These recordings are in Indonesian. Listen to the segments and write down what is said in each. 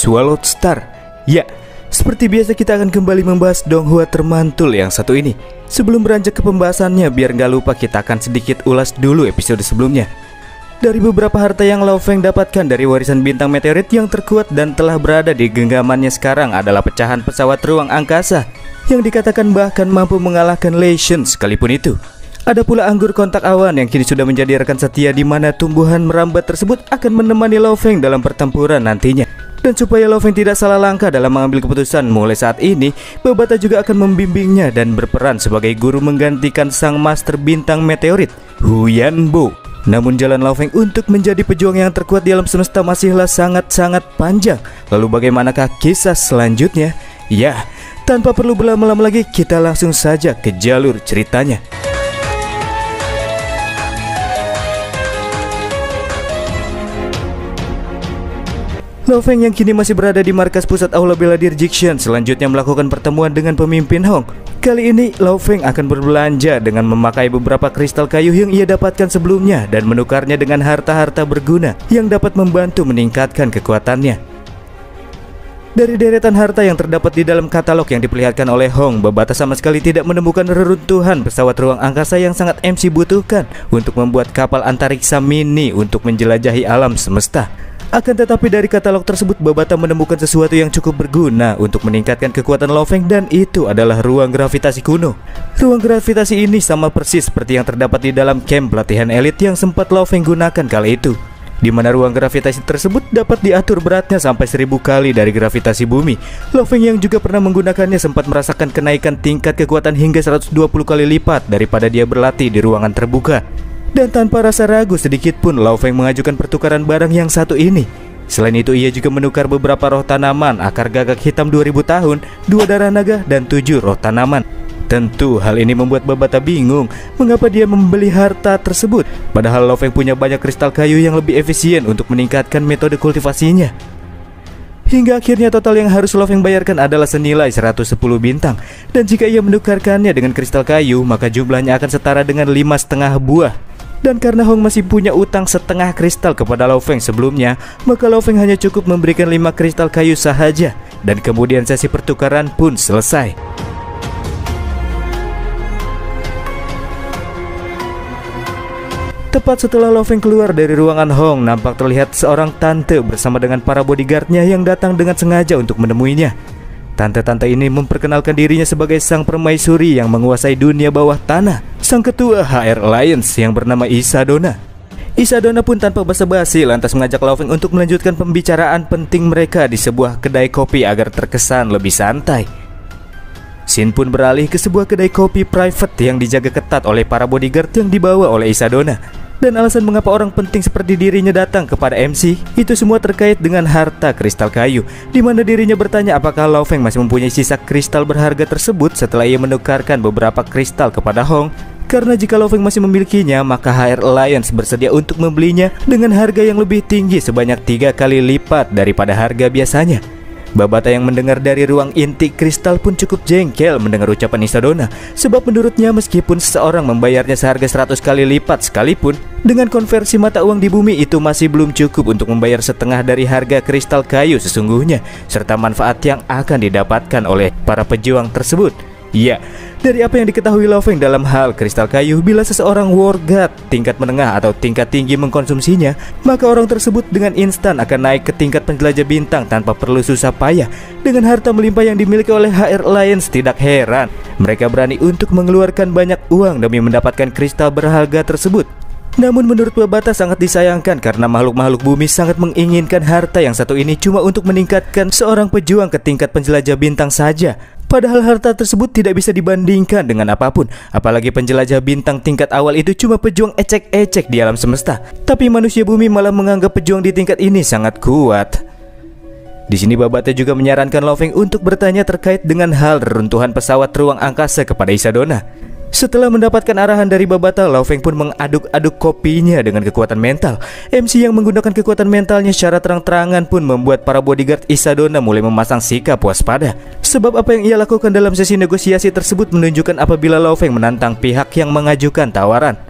Swallowed Star. Ya, seperti biasa kita akan kembali membahas Donghua termantul yang satu ini. Sebelum beranjak ke pembahasannya, biar nggak lupa kita akan sedikit ulas dulu episode sebelumnya. Dari beberapa harta yang Lao Feng dapatkan dari warisan bintang meteorit, yang terkuat dan telah berada di genggamannya sekarang adalah pecahan pesawat ruang angkasa yang dikatakan bahkan mampu mengalahkan Lesion sekalipun itu. Ada pula anggur kontak awan yang kini sudah menjadi rekan setia, di mana tumbuhan merambat tersebut akan menemani Lao Feng dalam pertempuran nantinya. Dan supaya Lao Feng tidak salah langkah dalam mengambil keputusan, mulai saat ini Babata juga akan membimbingnya dan berperan sebagai guru menggantikan sang master bintang meteorit, Huyan Bo. Namun jalan Lao Feng untuk menjadi pejuang yang terkuat di alam semesta masihlah sangat-sangat panjang. Lalu bagaimanakah kisah selanjutnya? Ya, tanpa perlu berlama-lama lagi, kita langsung saja ke jalur ceritanya. Lao Feng yang kini masih berada di markas pusat Aula Bela Diri Jixian selanjutnya melakukan pertemuan dengan pemimpin Hong. Kali ini Lao Feng akan berbelanja dengan memakai beberapa kristal kayu yang ia dapatkan sebelumnya dan menukarnya dengan harta-harta berguna yang dapat membantu meningkatkan kekuatannya. Dari deretan harta yang terdapat di dalam katalog yang diperlihatkan oleh Hong, Babata sama sekali tidak menemukan reruntuhan pesawat ruang angkasa yang sangat MC butuhkan untuk membuat kapal antariksa mini untuk menjelajahi alam semesta. Akan tetapi dari katalog tersebut, Babata menemukan sesuatu yang cukup berguna untuk meningkatkan kekuatan Lao Feng, dan itu adalah ruang gravitasi kuno. Ruang gravitasi ini sama persis seperti yang terdapat di dalam camp pelatihan elit yang sempat Lao Feng gunakan kala itu, di mana ruang gravitasi tersebut dapat diatur beratnya sampai 1000 kali dari gravitasi bumi. Lao Feng yang juga pernah menggunakannya sempat merasakan kenaikan tingkat kekuatan hingga 120 kali lipat daripada dia berlatih di ruangan terbuka. Dan tanpa rasa ragu sedikit pun, Lao Feng mengajukan pertukaran barang yang satu ini. Selain itu, ia juga menukar beberapa roh tanaman, akar gagak hitam 2000 tahun, 2 darah naga, dan 7 roh tanaman. Tentu hal ini membuat Babata bingung mengapa dia membeli harta tersebut, padahal Lao Feng punya banyak kristal kayu yang lebih efisien untuk meningkatkan metode kultivasinya. Hingga akhirnya total yang harus Lao Feng bayarkan adalah senilai 110 bintang. Dan jika ia menukarkannya dengan kristal kayu, maka jumlahnya akan setara dengan 5,5 buah. Dan karena Hong masih punya utang setengah kristal kepada Lao Feng sebelumnya, maka Lao Feng hanya cukup memberikan 5 kristal kayu sahaja. Dan kemudian sesi pertukaran pun selesai. Tepat setelah Lao Feng keluar dari ruangan Hong, nampak terlihat seorang tante bersama dengan para bodyguardnya yang datang dengan sengaja untuk menemuinya. Tante-tante ini memperkenalkan dirinya sebagai sang permaisuri yang menguasai dunia bawah tanah, sang ketua HR Alliance yang bernama Isadona. Isadona pun tanpa basa-basi lantas mengajak Lao Feng untuk melanjutkan pembicaraan penting mereka di sebuah kedai kopi agar terkesan lebih santai. Scene pun beralih ke sebuah kedai kopi private yang dijaga ketat oleh para bodyguard yang dibawa oleh Isadona. Dan alasan mengapa orang penting seperti dirinya datang kepada MC, itu semua terkait dengan harta kristal kayu, di mana dirinya bertanya apakah Lao Feng masih mempunyai sisa kristal berharga tersebut setelah ia menukarkan beberapa kristal kepada Hong. Karena jika Lao Feng masih memilikinya, maka HR Alliance bersedia untuk membelinya dengan harga yang lebih tinggi sebanyak 3 kali lipat daripada harga biasanya. Babata yang mendengar dari ruang inti kristal pun cukup jengkel mendengar ucapan Isadona, sebab menurutnya meskipun seseorang membayarnya seharga 100 kali lipat sekalipun, dengan konversi mata uang di bumi itu masih belum cukup untuk membayar setengah dari harga kristal kayu sesungguhnya, serta manfaat yang akan didapatkan oleh para pejuang tersebut. Ya, dari apa yang diketahui Lao Feng dalam hal kristal kayu, bila seseorang war god tingkat menengah atau tingkat tinggi mengkonsumsinya, maka orang tersebut dengan instan akan naik ke tingkat penjelajah bintang tanpa perlu susah payah. Dengan harta melimpah yang dimiliki oleh HR Alliance, tidak heran mereka berani untuk mengeluarkan banyak uang demi mendapatkan kristal berharga tersebut. Namun menurut Babata sangat disayangkan karena makhluk-makhluk bumi sangat menginginkan harta yang satu ini cuma untuk meningkatkan seorang pejuang ke tingkat penjelajah bintang saja. Padahal harta tersebut tidak bisa dibandingkan dengan apapun. Apalagi penjelajah bintang tingkat awal itu cuma pejuang ecek-ecek di alam semesta. Tapi manusia bumi malah menganggap pejuang di tingkat ini sangat kuat. Di sini Babata juga menyarankan Lao Feng untuk bertanya terkait dengan hal reruntuhan pesawat ruang angkasa kepada Isadona. Setelah mendapatkan arahan dari Babata, Lao Feng pun mengaduk-aduk kopinya dengan kekuatan mental. MC yang menggunakan kekuatan mentalnya secara terang-terangan pun membuat para bodyguard Isadona mulai memasang sikap waspada. Sebab apa yang ia lakukan dalam sesi negosiasi tersebut menunjukkan apabila Lao Feng menantang pihak yang mengajukan tawaran.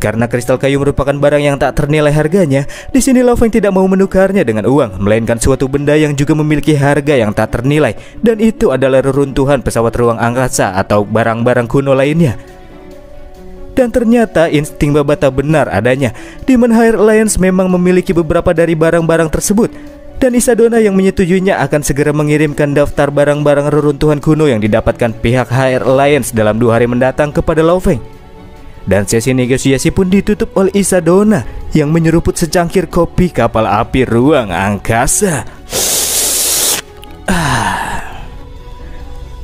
Karena kristal kayu merupakan barang yang tak ternilai harganya, di sini Lao Feng tidak mau menukarnya dengan uang, melainkan suatu benda yang juga memiliki harga yang tak ternilai, dan itu adalah reruntuhan pesawat ruang angkasa atau barang-barang kuno lainnya. Dan ternyata insting Babata benar adanya, di mana Higher Alliance memang memiliki beberapa dari barang-barang tersebut. Dan Isadona yang menyetujuinya akan segera mengirimkan daftar barang-barang reruntuhan kuno yang didapatkan pihak Higher Alliance dalam 2 hari mendatang kepada Lao Feng. Dan sesi negosiasi pun ditutup oleh Isadona yang menyeruput secangkir kopi kapal api ruang angkasa.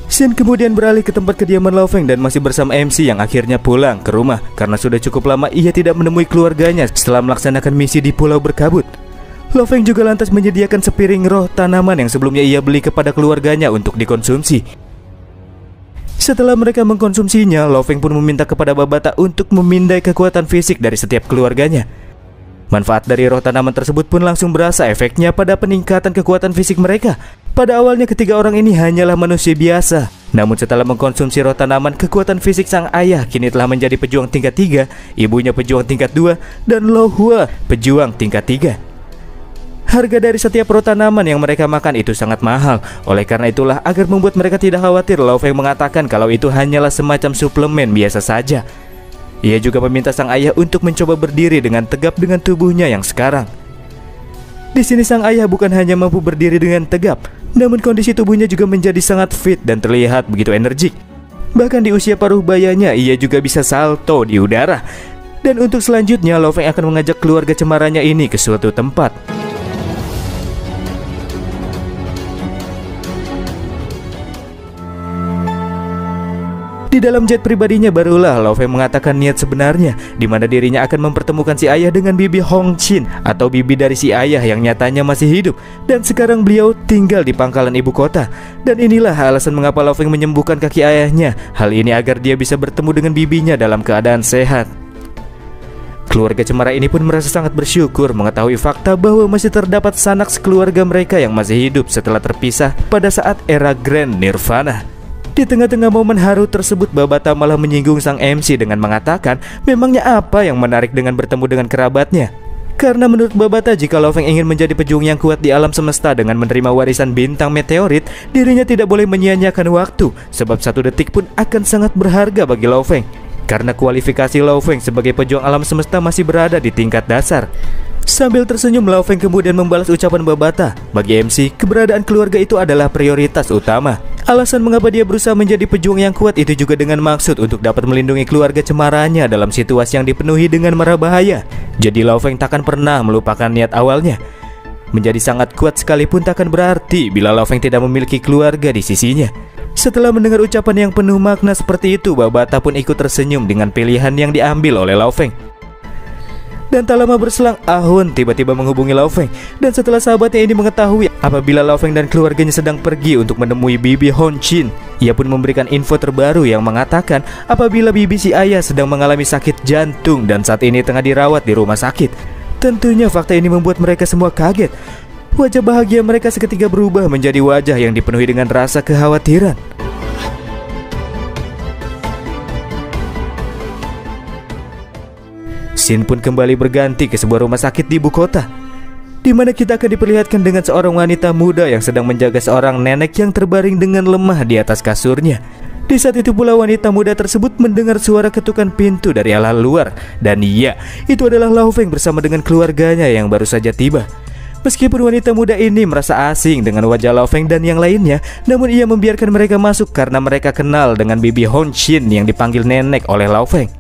Shin kemudian beralih ke tempat kediaman Lao Feng dan masih bersama MC yang akhirnya pulang ke rumah karena sudah cukup lama ia tidak menemui keluarganya setelah melaksanakan misi di Pulau Berkabut. Lao Feng juga lantas menyediakan sepiring roh tanaman yang sebelumnya ia beli kepada keluarganya untuk dikonsumsi. Setelah mereka mengkonsumsinya, Lao Feng pun meminta kepada Babata untuk memindai kekuatan fisik dari setiap keluarganya. Manfaat dari roh tanaman tersebut pun langsung berasa efeknya pada peningkatan kekuatan fisik mereka. Pada awalnya ketiga orang ini hanyalah manusia biasa. Namun setelah mengkonsumsi roh tanaman, kekuatan fisik sang ayah kini telah menjadi pejuang tingkat 3, ibunya pejuang tingkat 2, dan Lo Hua pejuang tingkat 3. Harga dari setiap roh tanaman yang mereka makan itu sangat mahal. Oleh karena itulah, agar membuat mereka tidak khawatir, Lao Feng mengatakan kalau itu hanyalah semacam suplemen biasa saja. Ia juga meminta sang ayah untuk mencoba berdiri dengan tegap dengan tubuhnya yang sekarang. Di sini sang ayah bukan hanya mampu berdiri dengan tegap, namun kondisi tubuhnya juga menjadi sangat fit dan terlihat begitu energik. Bahkan di usia paruh bayanya ia juga bisa salto di udara. Dan untuk selanjutnya, Lao Feng akan mengajak keluarga cembaranya ini ke suatu tempat. Di dalam jet pribadinya barulah Lao Feng mengatakan niat sebenarnya, di mana dirinya akan mempertemukan si ayah dengan bibi Hong Chin atau bibi dari si ayah yang nyatanya masih hidup dan sekarang beliau tinggal di pangkalan ibu kota. Dan inilah alasan mengapa Lao Feng menyembuhkan kaki ayahnya. Hal ini agar dia bisa bertemu dengan bibinya dalam keadaan sehat. Keluarga cemara ini pun merasa sangat bersyukur mengetahui fakta bahwa masih terdapat sanak sekeluarga mereka yang masih hidup setelah terpisah pada saat era Grand Nirvana. Di tengah-tengah momen haru tersebut, Babata malah menyinggung sang MC dengan mengatakan memangnya apa yang menarik dengan bertemu dengan kerabatnya. Karena menurut Babata, jika Lao Feng ingin menjadi pejuang yang kuat di alam semesta dengan menerima warisan bintang meteorit, dirinya tidak boleh menyia-nyiakan waktu, sebab 1 detik pun akan sangat berharga bagi Lao Feng. Karena kualifikasi Lao Feng sebagai pejuang alam semesta masih berada di tingkat dasar. Sambil tersenyum, Lao Feng kemudian membalas ucapan Babata. Bagi MC, keberadaan keluarga itu adalah prioritas utama. Alasan mengapa dia berusaha menjadi pejuang yang kuat itu juga dengan maksud untuk dapat melindungi keluarga cemaranya dalam situasi yang dipenuhi dengan mara bahaya. Jadi Lao Feng takkan pernah melupakan niat awalnya. Menjadi sangat kuat sekalipun takkan berarti bila Lao Feng tidak memiliki keluarga di sisinya. Setelah mendengar ucapan yang penuh makna seperti itu, Babata pun ikut tersenyum dengan pilihan yang diambil oleh Lao Feng. Dan tak lama berselang, Ahun tiba-tiba menghubungi Lao Feng. Dan setelah sahabatnya ini mengetahui apabila Lao Feng dan keluarganya sedang pergi untuk menemui bibi Hong Chin, ia pun memberikan info terbaru yang mengatakan apabila bibi si ayah sedang mengalami sakit jantung dan saat ini tengah dirawat di rumah sakit. Tentunya fakta ini membuat mereka semua kaget. Wajah bahagia mereka seketika berubah menjadi wajah yang dipenuhi dengan rasa kekhawatiran. Scene pun kembali berganti ke sebuah rumah sakit di ibu kota, di mana kita akan diperlihatkan dengan seorang wanita muda yang sedang menjaga seorang nenek yang terbaring dengan lemah di atas kasurnya. Di saat itu pula wanita muda tersebut mendengar suara ketukan pintu dari arah luar. Dan iya, itu adalah Lao Feng bersama dengan keluarganya yang baru saja tiba. Meskipun wanita muda ini merasa asing dengan wajah Lao Feng dan yang lainnya, namun ia membiarkan mereka masuk karena mereka kenal dengan bibi Hong Chin yang dipanggil nenek oleh Lao Feng.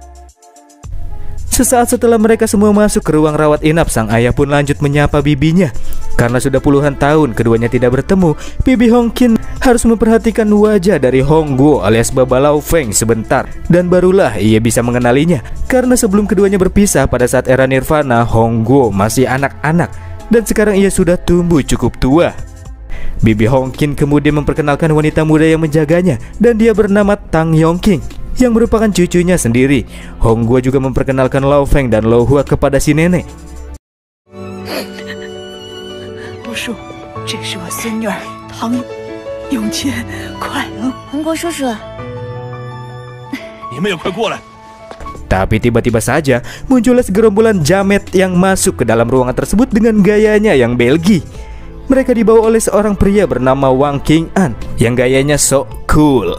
Sesaat setelah mereka semua masuk ke ruang rawat inap, sang ayah pun lanjut menyapa bibinya. Karena sudah puluhan tahun keduanya tidak bertemu, bibi Hong Qin harus memperhatikan wajah dari Hong Guo alias Baba Lao Feng sebentar. Dan barulah ia bisa mengenalinya. Karena sebelum keduanya berpisah pada saat era Nirvana, Hong Guo masih anak-anak. Dan sekarang ia sudah tumbuh cukup tua. Bibi Hong Qin kemudian memperkenalkan wanita muda yang menjaganya. Dan dia bernama Tang Yongqing, yang merupakan cucunya sendiri. Hong Guo juga memperkenalkan Lao Feng dan Lo Hua kepada si nenek. Tapi tiba-tiba saja muncullah segerombolan jamet yang masuk ke dalam ruangan tersebut dengan gayanya yang Belgi. Mereka dibawa oleh seorang pria bernama Wang Qing'an yang gayanya sok cool.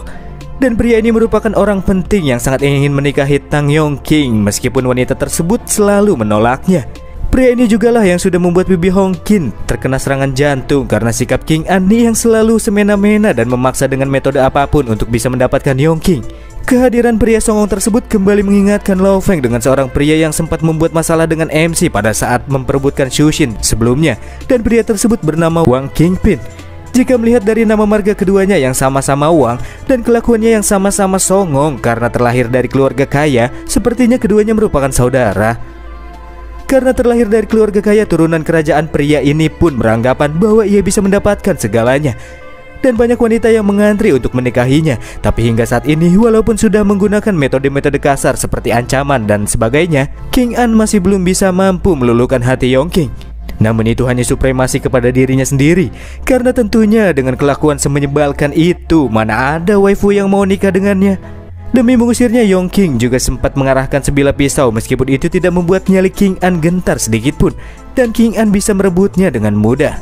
Dan pria ini merupakan orang penting yang sangat ingin menikahi Tang Yongqing meskipun wanita tersebut selalu menolaknya. Pria ini jugalah yang sudah membuat Bibi Hongqin terkena serangan jantung karena sikap King An yang selalu semena-mena dan memaksa dengan metode apapun untuk bisa mendapatkan Yongqing. Kehadiran pria songong tersebut kembali mengingatkan Lao Feng dengan seorang pria yang sempat membuat masalah dengan MC pada saat memperebutkan Shushin sebelumnya, dan pria tersebut bernama Wang Qingpin. Jika melihat dari nama marga keduanya yang sama-sama Wang dan kelakuannya yang sama-sama songong karena terlahir dari keluarga kaya, sepertinya keduanya merupakan saudara. Karena terlahir dari keluarga kaya, turunan kerajaan pria ini pun beranggapan bahwa ia bisa mendapatkan segalanya. Dan banyak wanita yang mengantri untuk menikahinya. Tapi hingga saat ini, walaupun sudah menggunakan metode-metode kasar seperti ancaman dan sebagainya, King An masih belum bisa mampu meluluhkan hati Yongqing. Namun itu hanya supremasi kepada dirinya sendiri. Karena tentunya dengan kelakuan semenyebalkan itu, mana ada waifu yang mau nikah dengannya. Demi mengusirnya, Yongqing juga sempat mengarahkan sebilah pisau meskipun itu tidak membuat nyali King An gentar sedikitpun. Dan King An bisa merebutnya dengan mudah.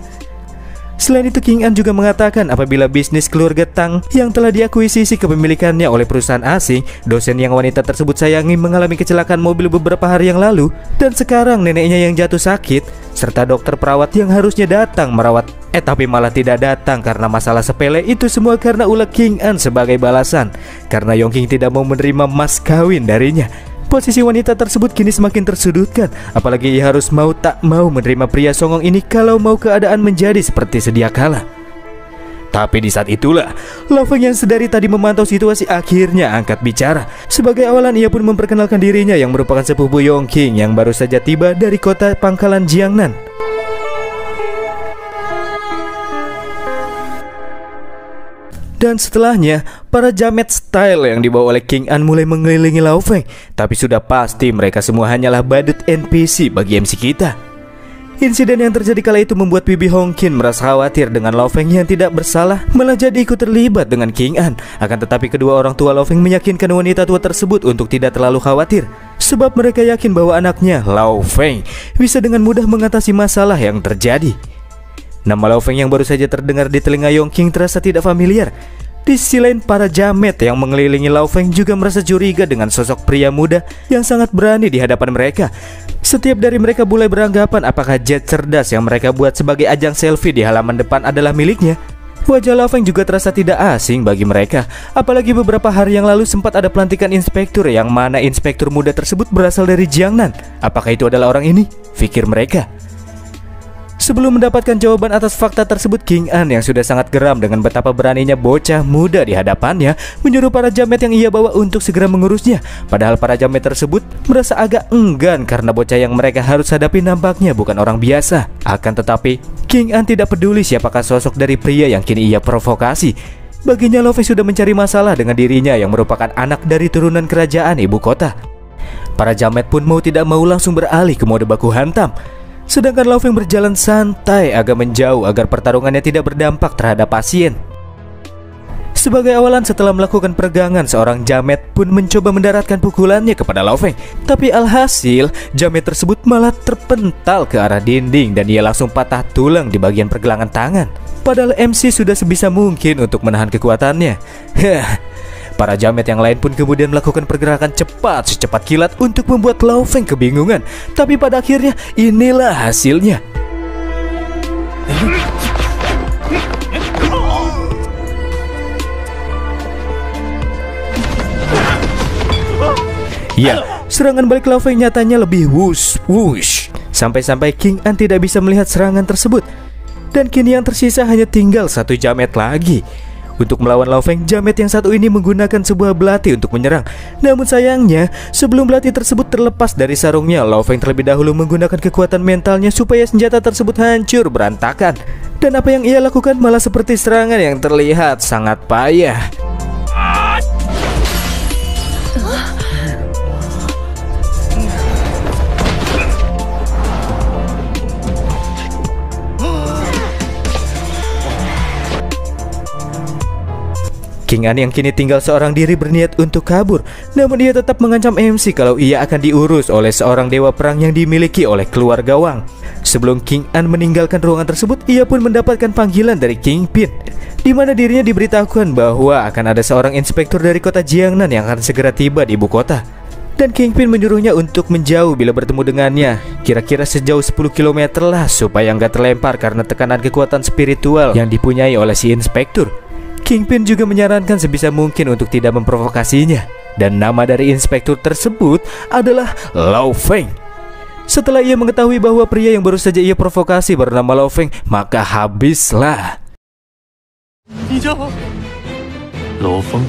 Selain itu, King An juga mengatakan apabila bisnis keluarga Tang yang telah diakuisisi kepemilikannya oleh perusahaan asing, dosen yang wanita tersebut sayangi mengalami kecelakaan mobil beberapa hari yang lalu, dan sekarang neneknya yang jatuh sakit, serta dokter perawat yang harusnya datang merawat tapi malah tidak datang karena masalah sepele. Itu semua karena ulah King An sebagai balasan karena Yongqing tidak mau menerima mas kawin darinya. Posisi wanita tersebut kini semakin tersudutkan, apalagi ia harus mau tak mau menerima pria songong ini kalau mau keadaan menjadi seperti sedia kala. Tapi di saat itulah, Lao Feng yang sedari tadi memantau situasi akhirnya angkat bicara. Sebagai awalan, ia pun memperkenalkan dirinya yang merupakan sepupu Yongqing yang baru saja tiba dari kota pangkalan Jiangnan. Dan setelahnya, para jamet style yang dibawa oleh King An mulai mengelilingi Lao Feng. Tapi sudah pasti mereka semua hanyalah badut NPC bagi MC kita. Insiden yang terjadi kala itu membuat Bibi Hongqin merasa khawatir dengan Lao Feng yang tidak bersalah malah jadi ikut terlibat dengan King An. Akan tetapi kedua orang tua Lao Feng meyakinkan wanita tua tersebut untuk tidak terlalu khawatir, sebab mereka yakin bahwa anaknya, Lao Feng, bisa dengan mudah mengatasi masalah yang terjadi. Nama Lao Feng yang baru saja terdengar di telinga Yongqing terasa tidak familiar. Di sisi lain, para jamet yang mengelilingi Lao Feng juga merasa curiga dengan sosok pria muda yang sangat berani di hadapan mereka. Setiap dari mereka mulai beranggapan apakah jet cerdas yang mereka buat sebagai ajang selfie di halaman depan adalah miliknya. Wajah Lao Feng juga terasa tidak asing bagi mereka. Apalagi beberapa hari yang lalu sempat ada pelantikan inspektur yang mana inspektur muda tersebut berasal dari Jiangnan. Apakah itu adalah orang ini? Pikir mereka. Sebelum mendapatkan jawaban atas fakta tersebut, King An yang sudah sangat geram dengan betapa beraninya bocah muda di hadapannya menyuruh para jamet yang ia bawa untuk segera mengurusnya. Padahal para jamet tersebut merasa agak enggan karena bocah yang mereka harus hadapi nampaknya bukan orang biasa. Akan tetapi, King An tidak peduli siapakah sosok dari pria yang kini ia provokasi. Baginya, Lao Feng sudah mencari masalah dengan dirinya yang merupakan anak dari turunan kerajaan ibu kota. Para jamet pun mau tidak mau langsung beralih ke mode baku hantam. Sedangkan Lao Feng berjalan santai agak menjauh agar pertarungannya tidak berdampak terhadap pasien. Sebagai awalan, setelah melakukan peregangan, seorang jamet pun mencoba mendaratkan pukulannya kepada Lao Feng. Tapi alhasil, jamet tersebut malah terpental ke arah dinding dan ia langsung patah tulang di bagian pergelangan tangan. Padahal MC sudah sebisa mungkin untuk menahan kekuatannya. Para jamet yang lain pun kemudian melakukan pergerakan cepat secepat kilat untuk membuat Lao Feng kebingungan. Tapi pada akhirnya inilah hasilnya. Ya, serangan balik Lao Feng nyatanya lebih wush. Sampai-sampai King An tidak bisa melihat serangan tersebut. Dan kini yang tersisa hanya tinggal satu jamet lagi. Untuk melawan Lao Feng, jamet yang satu ini menggunakan sebuah belati untuk menyerang. Namun sayangnya, sebelum belati tersebut terlepas dari sarungnya, Lao Feng terlebih dahulu menggunakan kekuatan mentalnya supaya senjata tersebut hancur berantakan. Dan apa yang ia lakukan malah seperti serangan yang terlihat sangat payah. King An yang kini tinggal seorang diri berniat untuk kabur, namun ia tetap mengancam MC kalau ia akan diurus oleh seorang dewa perang yang dimiliki oleh keluarga Wang. Sebelum King An meninggalkan ruangan tersebut, ia pun mendapatkan panggilan dari Kingpin, di mana dirinya diberitahukan bahwa akan ada seorang inspektur dari kota Jiangnan yang akan segera tiba di ibu kota. Dan Kingpin menyuruhnya untuk menjauh bila bertemu dengannya, kira-kira sejauh 10 km lah, supaya nggak terlempar karena tekanan kekuatan spiritual yang dipunyai oleh si inspektur. Kingpin juga menyarankan sebisa mungkin untuk tidak memprovokasinya, dan nama dari inspektur tersebut adalah Lao Feng. Setelah ia mengetahui bahwa pria yang baru saja ia provokasi bernama Lao Feng, maka habislah. Lao Feng.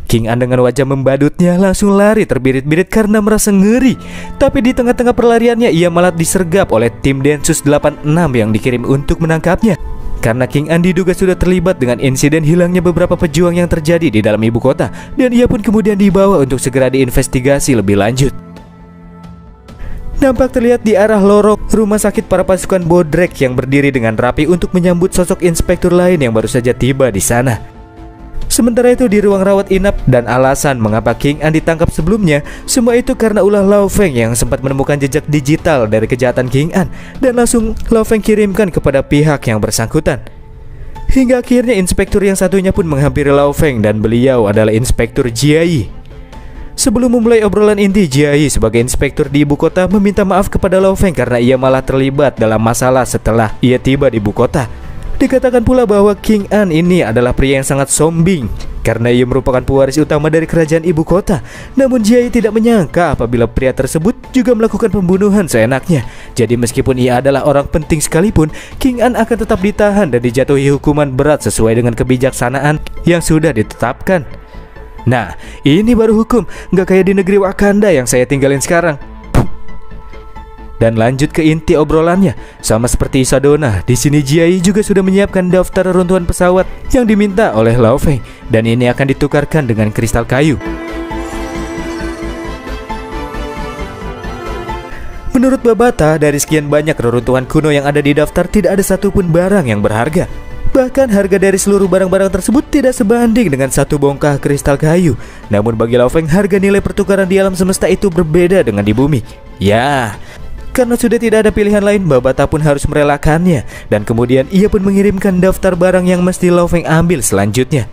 King An dengan wajah membadutnya langsung lari terbirit-birit karena merasa ngeri. Tapi di tengah-tengah perlariannya ia malah disergap oleh tim Densus 86 yang dikirim untuk menangkapnya. Karena King An diduga sudah terlibat dengan insiden hilangnya beberapa pejuang yang terjadi di dalam ibu kota, dan ia pun kemudian dibawa untuk segera diinvestigasi lebih lanjut. Nampak terlihat di arah lorong rumah sakit para pasukan Bodrek yang berdiri dengan rapi untuk menyambut sosok inspektur lain yang baru saja tiba di sana. Sementara itu di ruang rawat inap, dan alasan mengapa King An ditangkap sebelumnya, semua itu karena ulah Lao Feng yang sempat menemukan jejak digital dari kejahatan King An, dan langsung Lao Feng kirimkan kepada pihak yang bersangkutan. Hingga akhirnya inspektur yang satunya pun menghampiri Lao Feng, dan beliau adalah Inspektur Jiayi. Sebelum memulai obrolan inti, Jiayi sebagai inspektur di ibu kota meminta maaf kepada Lao Feng karena ia malah terlibat dalam masalah setelah ia tiba di ibu kota. Dikatakan pula bahwa King An ini adalah pria yang sangat sombong karena ia merupakan pewaris utama dari kerajaan ibu kota. Namun Jiayi tidak menyangka apabila pria tersebut juga melakukan pembunuhan seenaknya. Jadi meskipun ia adalah orang penting sekalipun, King An akan tetap ditahan dan dijatuhi hukuman berat sesuai dengan kebijaksanaan yang sudah ditetapkan. Nah, ini baru hukum, nggak kayak di negeri Wakanda yang saya tinggalin sekarang. Dan lanjut ke inti obrolannya, sama seperti Isadona, di sini Jiayi juga sudah menyiapkan daftar reruntuhan pesawat yang diminta oleh Lao Feng, dan ini akan ditukarkan dengan kristal kayu. Menurut Babata, dari sekian banyak reruntuhan kuno yang ada di daftar, tidak ada satupun barang yang berharga. Bahkan harga dari seluruh barang-barang tersebut tidak sebanding dengan satu bongkah kristal kayu. Namun bagi Lao Feng, harga nilai pertukaran di alam semesta itu berbeda dengan di bumi. Ya, karena sudah tidak ada pilihan lain, Babata pun harus merelakannya. Dan kemudian ia pun mengirimkan daftar barang yang mesti Lao Feng ambil selanjutnya.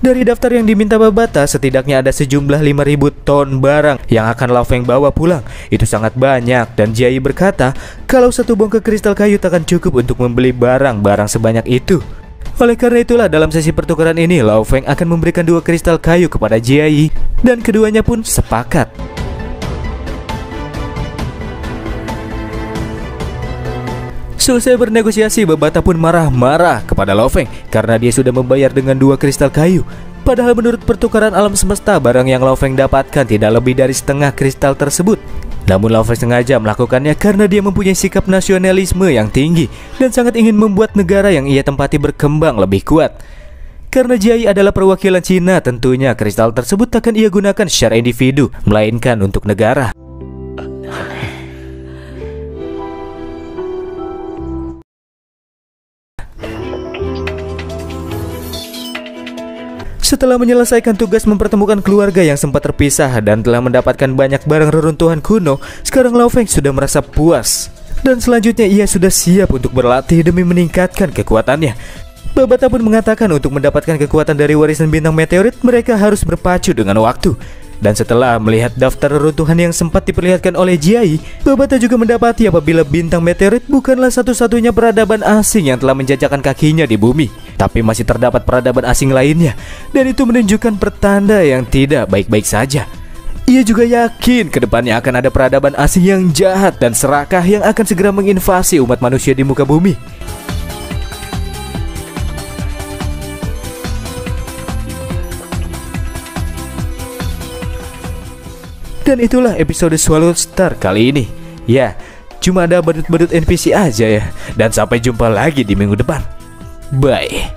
Dari daftar yang diminta Babata, setidaknya ada sejumlah 5.000 ton barang yang akan Lao Feng bawa pulang. Itu sangat banyak, dan Jiayi berkata kalau satu bongkah kristal kayu tak akan cukup untuk membeli barang-barang sebanyak itu. Oleh karena itulah dalam sesi pertukaran ini, Lao Feng akan memberikan 2 kristal kayu kepada Jiayi, dan keduanya pun sepakat. Selesai bernegosiasi, Babata pun marah-marah kepada Lao Feng karena dia sudah membayar dengan 2 kristal kayu. Padahal menurut pertukaran alam semesta, barang yang Lao Feng dapatkan tidak lebih dari setengah kristal tersebut. Namun Lao Feng sengaja melakukannya karena dia mempunyai sikap nasionalisme yang tinggi dan sangat ingin membuat negara yang ia tempati berkembang lebih kuat. Karena Jiayi adalah perwakilan Cina, tentunya kristal tersebut akan ia gunakan secara individu, melainkan untuk negara. Setelah menyelesaikan tugas mempertemukan keluarga yang sempat terpisah dan telah mendapatkan banyak barang reruntuhan kuno, sekarang Lao Feng sudah merasa puas. Dan selanjutnya ia sudah siap untuk berlatih demi meningkatkan kekuatannya. Babata pun mengatakan untuk mendapatkan kekuatan dari warisan bintang meteorit, mereka harus berpacu dengan waktu. Dan setelah melihat daftar reruntuhan yang sempat diperlihatkan oleh Jiayi, Babata juga mendapati apabila bintang meteorit bukanlah satu-satunya peradaban asing yang telah menjajakan kakinya di bumi, tapi masih terdapat peradaban asing lainnya. Dan itu menunjukkan pertanda yang tidak baik-baik saja. Ia juga yakin kedepannya akan ada peradaban asing yang jahat dan serakah yang akan segera menginvasi umat manusia di muka bumi. Dan itulah episode Swallow Star kali ini. Ya, cuma ada badut-badut NPC aja ya. Dan sampai jumpa lagi di minggu depan. Bye.